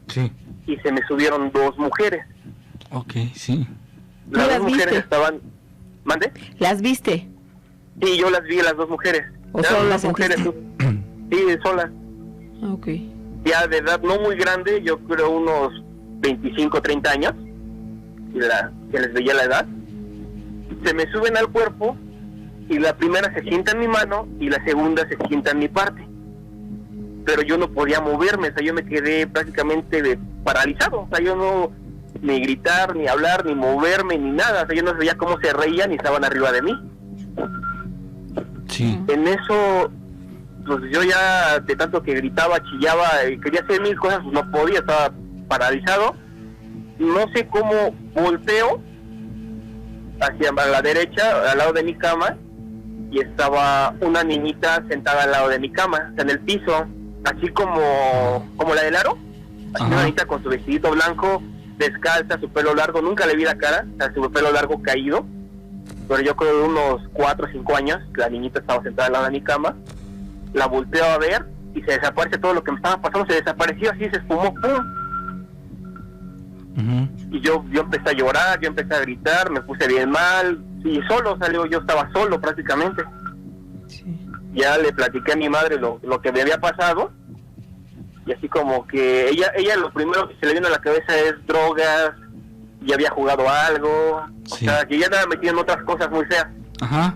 Sí. Y se me subieron 2 mujeres. Ok, sí. Las ¿Tú las 2 mujeres viste? estaban... ¿Mande? ¿Las viste? Sí, yo las vi, las 2 mujeres. ¿O Eran solo dos las mujeres, sentiste? sí, solas. Ok. Ya de edad no muy grande, yo creo unos 25, 30 años, que les veía la edad. Se me suben al cuerpo, y la primera se sienta en mi mano, y la segunda se sienta en mi parte. Pero yo no podía moverme, o sea, yo me quedé prácticamente paralizado, o sea, yo no, ni gritar, ni hablar, ni moverme, ni nada, o sea, yo no veía cómo se reían y estaban arriba de mí. Sí. En eso, pues yo ya de tanto que gritaba, chillaba, quería hacer 1000 cosas, pues no podía, estaba paralizado. No sé cómo volteo hacia la derecha, al lado de mi cama, y estaba una niñita sentada al lado de mi cama, o sea, en el piso, así como la del aro, así una niñita con su vestidito blanco, descalza, su pelo largo, nunca le vi la cara, o sea, su pelo largo caído, pero yo creo de unos 4 o 5 años, la niñita estaba sentada al lado de mi cama, la volteo a ver y se desaparece todo lo que me estaba pasando, se desapareció así, se esfumó, ¡pum! Y yo empecé a llorar, yo empecé a gritar, me puse bien mal, y solo salió, yo estaba solo prácticamente. Sí. Ya le platiqué a mi madre lo que me había pasado, y así como que ella lo primero que se le vino a la cabeza es drogas, ya había jugado algo, Sí. o sea, que ya estaba metido en otras cosas muy feas. Ajá.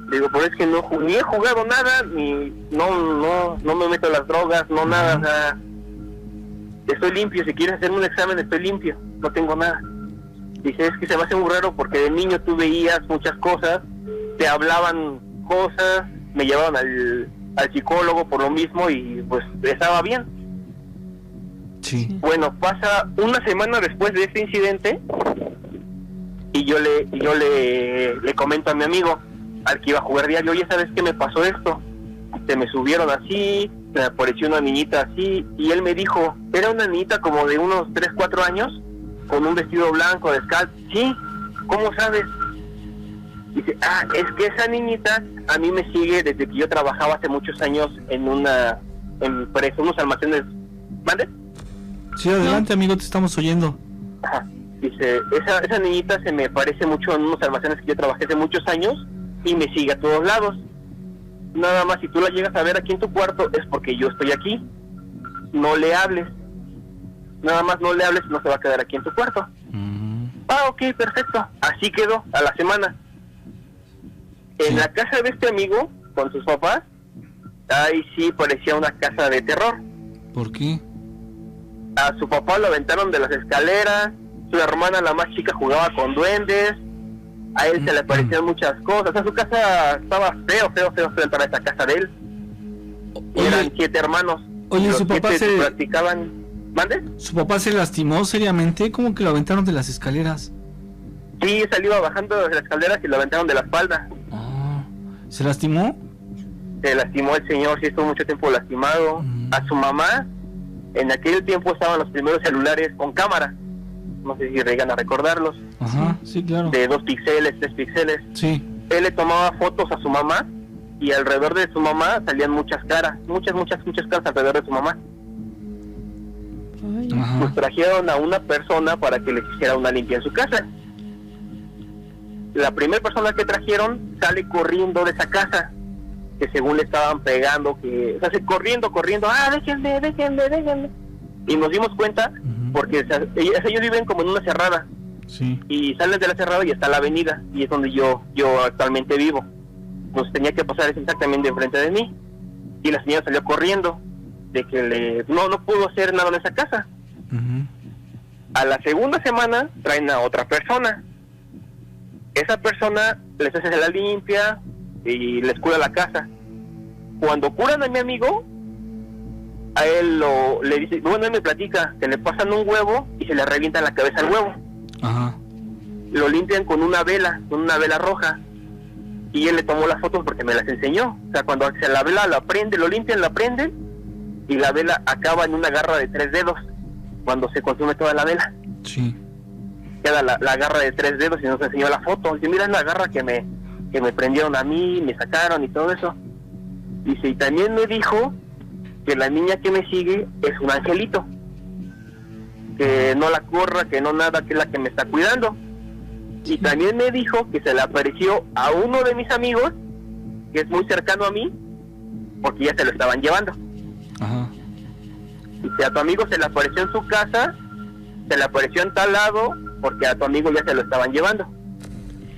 Le digo, pero es que ni he jugado nada, ni no me meto en las drogas, no nada, o sea, estoy limpio, si quieres hacerme un examen estoy limpio, no tengo nada. Dice, es que se me hace muy raro porque de niño tú veías muchas cosas, te hablaban cosas, me llevaban al psicólogo por lo mismo y pues estaba bien. Sí. Bueno, pasa una semana después de este incidente y yo le comento a mi amigo, al que iba a jugar diario, oye, ¿sabes qué me pasó esto? Se me subieron así, me apareció una niñita así, y él me dijo, era una niñita como de unos 3, 4 años, con un vestido blanco, descalzo. Sí, ¿cómo sabes? Dice, es que esa niñita a mí me sigue desde que yo trabajaba hace muchos años en unos almacenes. ¿Mande? Sí, adelante, amigo, te estamos oyendo. Ajá. Dice, esa niñita se me parece mucho en unos almacenes que yo trabajé hace muchos años y me sigue a todos lados. Nada más si tú la llegas a ver aquí en tu cuarto es porque yo estoy aquí. No le hables. Nada más no le hables y no se va a quedar aquí en tu cuarto. Ok, perfecto. Así quedó a la semana. En la casa de este amigo, con sus papás, ahí sí parecía una casa de terror. ¿Por qué? A su papá lo aventaron de las escaleras, su hermana, la más chica, jugaba con duendes, a él se le parecían muchas cosas. A su casa estaba feo entrar a esa casa de él. Eran 7 hermanos. Oye, los su papá 7 se... practicaban... ¿Mande? ¿Su papá se lastimó seriamente? ¿Cómo que lo aventaron de las escaleras? Sí, salió bajando de las escaleras y lo aventaron de la espalda. ¿Se lastimó? Se lastimó el señor, sí estuvo mucho tiempo lastimado. A su mamá, en aquel tiempo estaban los primeros celulares con cámara. No sé si llegan a recordarlos. Ajá, sí, claro. De 2 píxeles, 3 píxeles. Sí. Él le tomaba fotos a su mamá y alrededor de su mamá salían muchas caras, muchas caras alrededor de su mamá. Ajá. Pues trajeron a una persona para que les hiciera una limpia en su casa. La primera persona que trajeron sale corriendo de esa casa, que según le estaban pegando, que o sea, corriendo, déjenme. Y nos dimos cuenta, porque o sea, ellos viven como en una cerrada. Sí. Y sales de la cerrada y está la avenida, y es donde yo actualmente vivo. Pues tenía que pasar exactamente enfrente de mí, y la señora salió corriendo, de que no pudo hacer nada en esa casa. A la segunda semana traen a otra persona. Esa persona les hace la limpia y les cura la casa. Cuando curan a mi amigo, a él le dice, bueno, él me platica que le pasan un huevo y se le revienta la cabeza al huevo. Ajá. Lo limpian con una vela roja. y él le tomó las fotos porque me las enseñó. O sea, cuando se la vela la prende, lo limpian, la prenden, y la vela acaba en una garra de 3 dedos, cuando se consume toda la vela. Sí. Queda la garra de 3 dedos y nos enseñó la foto. Dice, mira, es la garra que me prendieron a mí, me sacaron y todo eso. Dice, y también me dijo que la niña que me sigue es un angelito, que no la corra, que no nada, que es la que me está cuidando. Y también me dijo que se le apareció a uno de mis amigos, que es muy cercano a mí, porque ya se lo estaban llevando. Ajá. Dice, a tu amigo se le apareció en su casa, se le apareció en tal lado, porque a tu amigo ya se lo estaban llevando.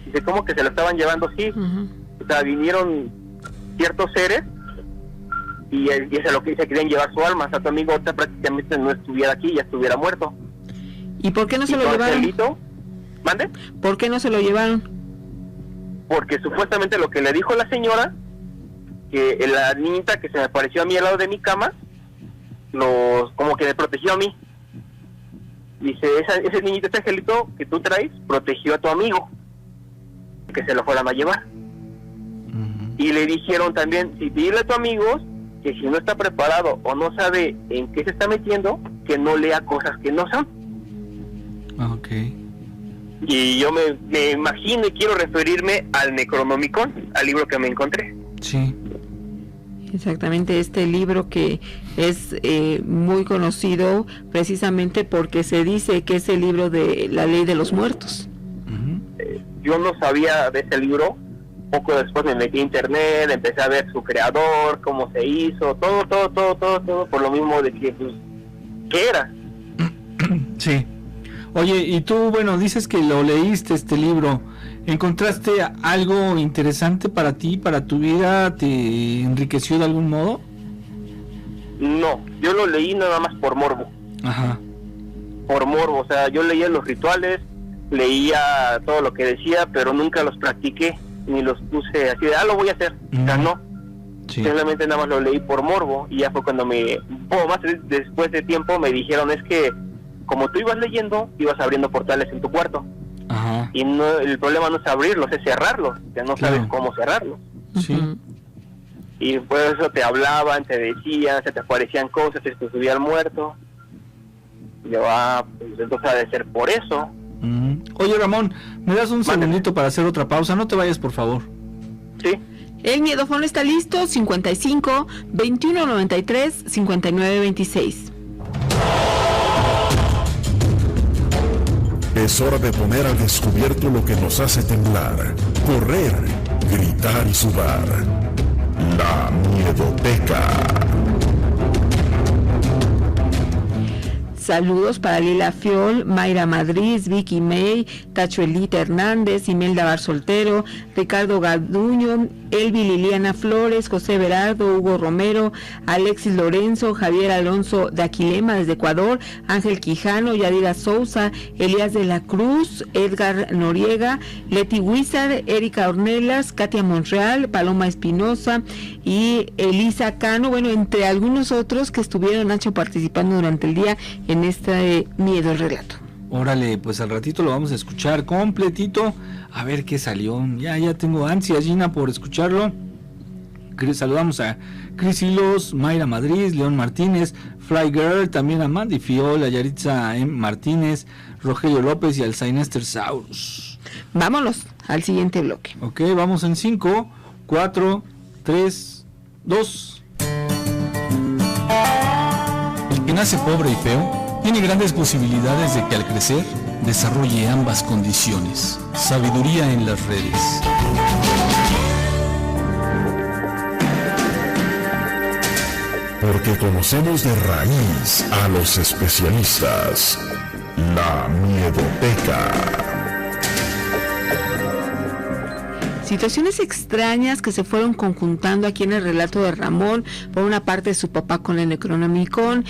Dice, ¿cómo que se lo estaban llevando? Sí. O sea, vinieron ciertos seres y se lo que se querían llevar su alma. O sea, tu amigo ahorita prácticamente no estuviera aquí, ya estuviera muerto. ¿Y por qué no se lo llevaron? Angelito, ¿mande? ¿Por qué no se lo llevaron? Porque supuestamente lo que le dijo la señora, que la niñita que se me apareció a mí al lado de mi cama, como que me protegió a mí. Dice, ese niñito, ese angelito que tú traes, protegió a tu amigo, que se lo fueran a llevar. Y le dijeron también, si dile a tu amigo que si no está preparado o no sabe en qué se está metiendo, que no lea cosas que no son. Ok. Y yo me imagino y quiero referirme al Necronomicon, al libro que me encontré. Sí. Exactamente, este libro que es muy conocido precisamente porque se dice que es el libro de la ley de los muertos. Yo no sabía de ese libro. Poco después me metí a internet, empecé a ver su creador, cómo se hizo, todo, por lo mismo de que, pues, ¿qué era? Sí. Oye, y tú, bueno, dices que lo leíste, este libro. ¿Encontraste algo interesante para ti, para tu vida? ¿Te enriqueció de algún modo? No, yo lo leí nada más por morbo. Ajá. Por morbo, o sea, yo leía los rituales, leía todo lo que decía, pero nunca los practiqué, ni los puse así de, lo voy a hacer. O sea, no. Sí. Simplemente nada más lo leí por morbo, y ya fue cuando más después de tiempo me dijeron, es que como tú ibas leyendo, ibas abriendo portales en tu cuarto. Ajá. Y no, el problema no es abrirlos, es cerrarlos, ya no sabes cómo cerrarlos. Sí. Y por eso te hablaban, te decían, se te aparecían cosas, se te subía el muerto. Y yo, pues entonces ha de ser por eso. Oye, Ramón, ¿me das un segundito para hacer otra pausa? No te vayas, por favor. Sí. El miedofón está listo, 55 21 93 59 26. Es hora de poner al descubierto lo que nos hace temblar, correr, gritar y sudar. La Miedoteca. Saludos para Lila Fiol, Mayra Madrid, Vicky May, Tachuelita Hernández, Imelda Barsoltero, Ricardo Garduño, Elvi Liliana Flores, José Berardo, Hugo Romero, Alexis Lorenzo, Javier Alonso de Aquilema desde Ecuador, Ángel Quijano, Yadira Sousa, Elías de la Cruz, Edgar Noriega, Leti Wizard, Erika Ornelas, Katia Monreal, Paloma Espinosa y Elisa Cano, bueno, entre algunos otros que estuvieron, Nacho, participando durante el día en este miedo relato. Órale, pues al ratito lo vamos a escuchar completito, a ver qué salió. Ya tengo ansia, Gina, por escucharlo. Saludamos a Cris Hilos, Mayra Madrid, León Martínez, Fly Girl, también a Mandy Fiola, Yaritza M. Martínez, Rogelio López y al Sainester Saurus. Vámonos al siguiente bloque. Ok, vamos en 5, 4, 3, 2. El que nace pobre y feo tiene grandes posibilidades de que al crecer desarrolle ambas condiciones. Sabiduría en las redes. Porque conocemos de raíz a los especialistas. La Miedoteca. Situaciones extrañas que se fueron conjuntando aquí en el relato de Ramón, por una parte su papá con el Necronomicon,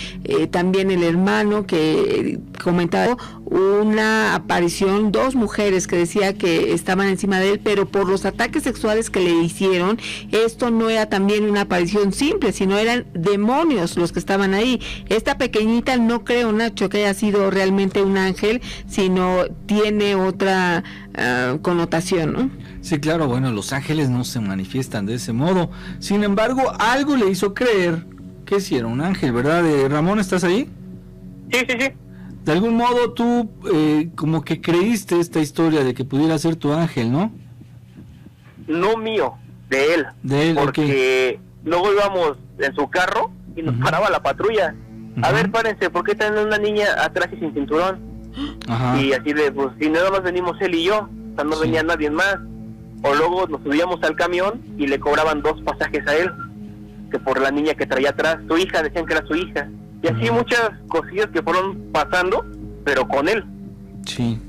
también el hermano que comentaba una aparición, 2 mujeres que decía que estaban encima de él, pero por los ataques sexuales que le hicieron, esto no era también una aparición simple, sino eran demonios los que estaban ahí. Esta pequeñita no creo, Nacho, que haya sido realmente un ángel, sino tiene otra connotación, ¿no? Sí, claro, bueno, los ángeles no se manifiestan de ese modo. Sin embargo, algo le hizo creer que sí era un ángel, ¿verdad? Ramón, ¿estás ahí? Sí. De algún modo tú como que creíste esta historia de que pudiera ser tu ángel, ¿no? No mío, de él. De él, porque luego íbamos en su carro y nos paraba la patrulla. A ver, párense, ¿por qué tienen una niña atrás y sin cinturón? Ajá. Y así de, pues, si nada más venimos él y yo, o sea, no venía nadie más. O luego nos subíamos al camión y le cobraban 2 pasajes a él, que por la niña que traía atrás, su hija, decían que era su hija. Y así muchas cosillas que fueron pasando, pero con él. Sí.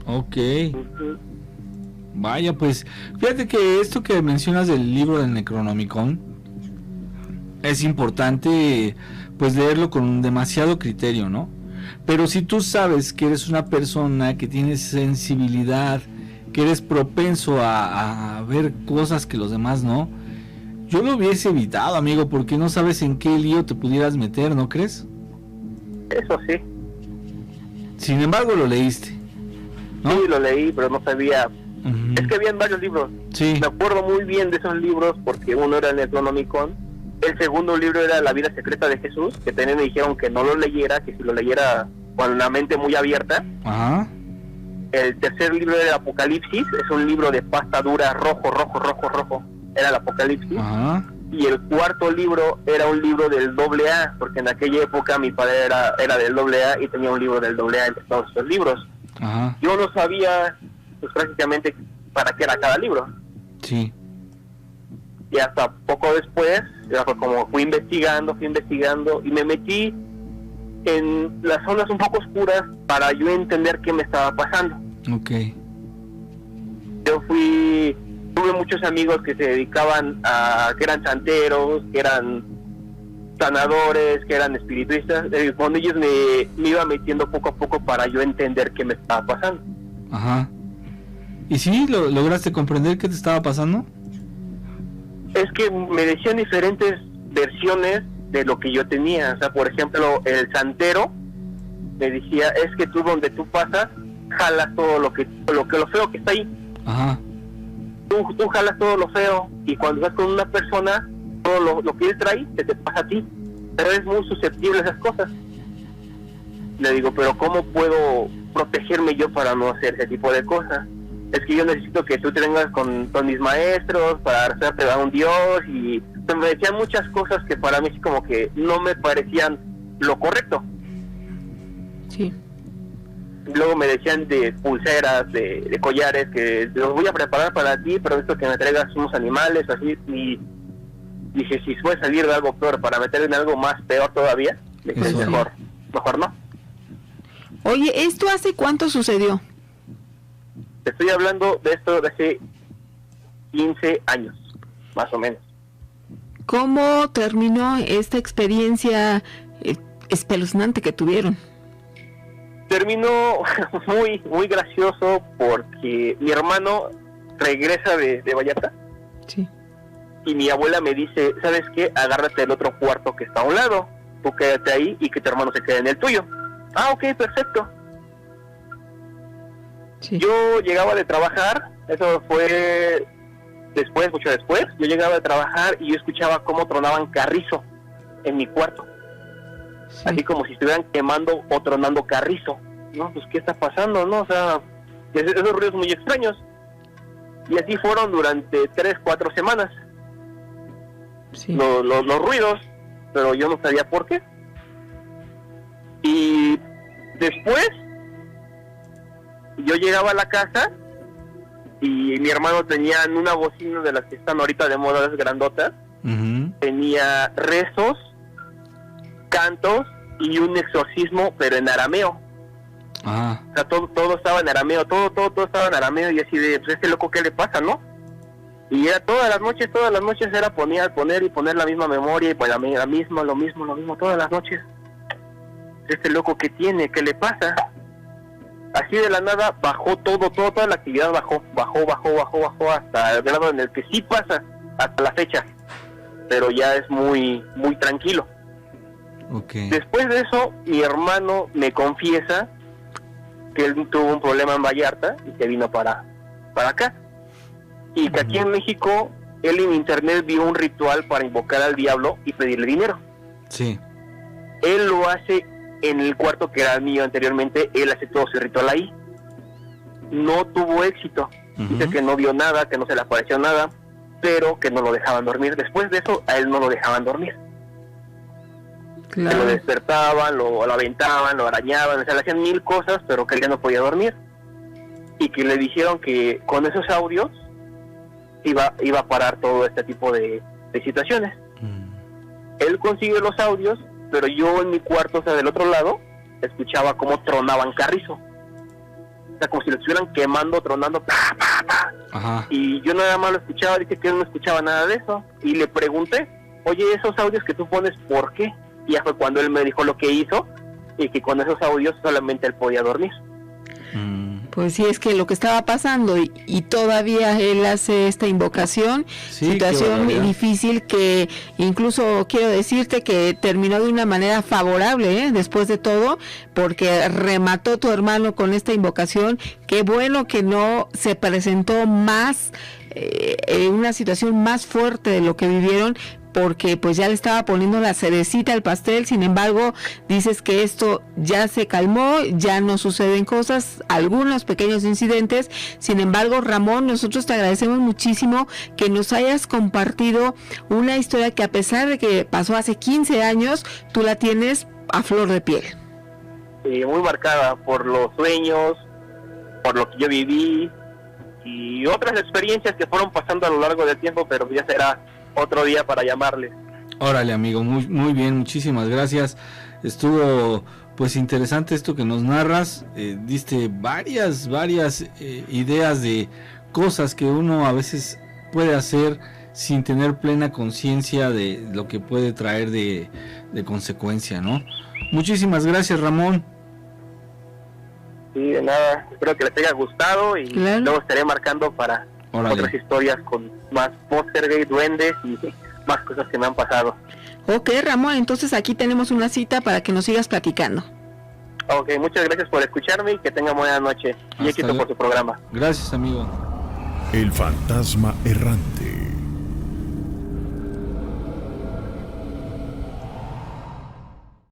Ok. Vaya, pues, fíjate que esto que mencionas del libro del Necronomicon es importante, pues, leerlo con demasiado criterio, ¿no? Pero si tú sabes que eres una persona que tiene sensibilidad, que eres propenso a ver cosas que los demás no, yo lo hubiese evitado, amigo, porque no sabes en qué lío te pudieras meter, ¿no crees? Eso sí. Sin embargo, lo leíste, ¿no? Sí, lo leí, pero no sabía. Uh-huh. Es que habían varios libros. Sí. Me acuerdo muy bien de esos libros porque uno era el Necronomicon, el segundo libro era La vida secreta de Jesús, que también me dijeron que no lo leyera, que si lo leyera con la mente muy abierta. Ajá. El tercer libro era el Apocalipsis, es un libro de pasta dura, rojo, era el Apocalipsis. Ajá. Y el cuarto libro era un libro del AA, porque en aquella época mi padre era del AA y tenía un libro del AA entre todos esos libros. Ajá. Yo no sabía, pues, prácticamente para qué era cada libro. Sí. Y hasta poco después, ya fue como fui investigando y me metí en las zonas un poco oscuras para yo entender qué me estaba pasando. Ok. Yo tuve muchos amigos que se dedicaban que eran santeros, que eran sanadores, que eran espiritistas, con ellos me iba metiendo poco a poco para yo entender qué me estaba pasando. Ajá. ¿Y sí? ¿Lograste comprender qué te estaba pasando? Es que me decían diferentes versiones de lo que yo tenía. O sea, por ejemplo, el santero me decía, es que tú donde tú pasas, jalas todo lo feo que está ahí. Ajá. Tú jalas todo lo feo, y cuando vas con una persona, todo lo que él trae, se te pasa a ti. Pero es muy susceptible a esas cosas. Le digo, pero ¿cómo puedo protegerme yo para no hacer ese tipo de cosas? Es que yo necesito que tú te vengas con mis maestros para hacerte a un dios, y me decían muchas cosas que para mí sí como que no me parecían lo correcto. Sí. Luego me decían de pulseras, de collares, que los voy a preparar para ti, pero esto que me traigas unos animales, así, y dije, si puede salir de algo peor para meter en algo más peor todavía, dije, mejor no. Oye, ¿esto hace cuánto sucedió? Estoy hablando de esto de hace 15 años, más o menos. ¿Cómo terminó esta experiencia espeluznante que tuvieron? Terminó muy, muy gracioso porque mi hermano regresa de Vallarta. Sí. Y mi abuela me dice, ¿sabes qué? Agárrate el otro cuarto que está a un lado, tú quédate ahí y que tu hermano se quede en el tuyo. Ah, ok, perfecto. Sí. Yo llegaba de trabajar, eso fue mucho después, yo llegaba de trabajar y yo escuchaba cómo tronaban carrizo en mi cuarto. Sí. Así como si estuvieran quemando o tronando carrizo. No, pues ¿qué está pasando? No, o sea, esos ruidos muy extraños. Y así fueron durante 3-4 semanas. Sí. Los ruidos, pero yo no sabía por qué. Y después yo llegaba a la casa y mi hermano tenía una bocina de las que están ahorita de moda, las grandotas. Uh-huh. Tenía rezos, cantos y un exorcismo, pero en arameo. Ah. O sea, todo estaba en arameo, todo estaba en arameo, y así de, pues este loco, ¿qué le pasa, no? Y era todas las noches era poner la misma memoria, y pues lo mismo, todas las noches. Este loco, ¿qué tiene? ¿Qué le pasa? Así de la nada bajó toda la actividad bajó hasta el grado en el que sí pasa hasta la fecha, pero ya es muy, muy tranquilo. Okay. Después de eso, mi hermano me confiesa que él tuvo un problema en Vallarta y se vino para acá. y que aquí en México él en internet vio un ritual para invocar al diablo y pedirle dinero. Sí. Él lo hace en el cuarto que era mío anteriormente, él hace todo su ritual ahí. No tuvo éxito. Dice que no vio nada, que no se le apareció nada, pero que no lo dejaban dormir. Después de eso, a él no lo dejaban dormir. Claro. Lo despertaban, lo aventaban, lo arañaban, o sea, le hacían 1000 cosas, pero que él ya no podía dormir. Y que le dijeron que con esos audios iba a parar todo este tipo de situaciones. Él consigue los audios, pero yo en mi cuarto, o sea, del otro lado, escuchaba cómo tronaban carrizo. O sea, como si lo estuvieran quemando, tronando, ¡pa, pa, pa! Ajá. Y yo nada más lo escuchaba, dice que él no escuchaba nada de eso. Y le pregunté, oye, esos audios que tú pones, ¿por qué? Y ya fue cuando él me dijo lo que hizo, y que con esos audios solamente él podía dormir. Pues sí, es que lo que estaba pasando y todavía él hace esta invocación, Sí, situación qué difícil que incluso quiero decirte que terminó de una manera favorable, después de todo, porque remató tu hermano con esta invocación. Qué bueno que no se presentó más, una situación más fuerte de lo que vivieron, porque pues ya le estaba poniendo la cerecita al pastel. Sin embargo, dices que esto ya se calmó, ya no suceden cosas, algunos pequeños incidentes. Sin embargo, Ramón, nosotros te agradecemos muchísimo que nos hayas compartido una historia que, a pesar de que pasó hace 15 años, tú la tienes a flor de piel. Muy marcada por los sueños, por lo que yo viví y otras experiencias que fueron pasando a lo largo del tiempo, pero ya será otro día para llamarle. Órale, amigo, muy bien, muchísimas gracias. Estuvo pues interesante esto que nos narras. Diste varias ideas de cosas que uno a veces puede hacer sin tener plena conciencia de lo que puede traer de consecuencia, ¿no? Muchísimas gracias, Ramón. Sí, de nada, espero que les haya gustado y claro, luego estaré marcando para otras historias con más poltergeist, duendes y más cosas que me han pasado. Ok, Ramón, entonces aquí tenemos una cita para que nos sigas platicando. Ok, muchas gracias por escucharme y que tengan buena noche. Y éxito por su programa. Gracias, amigo. El fantasma errante.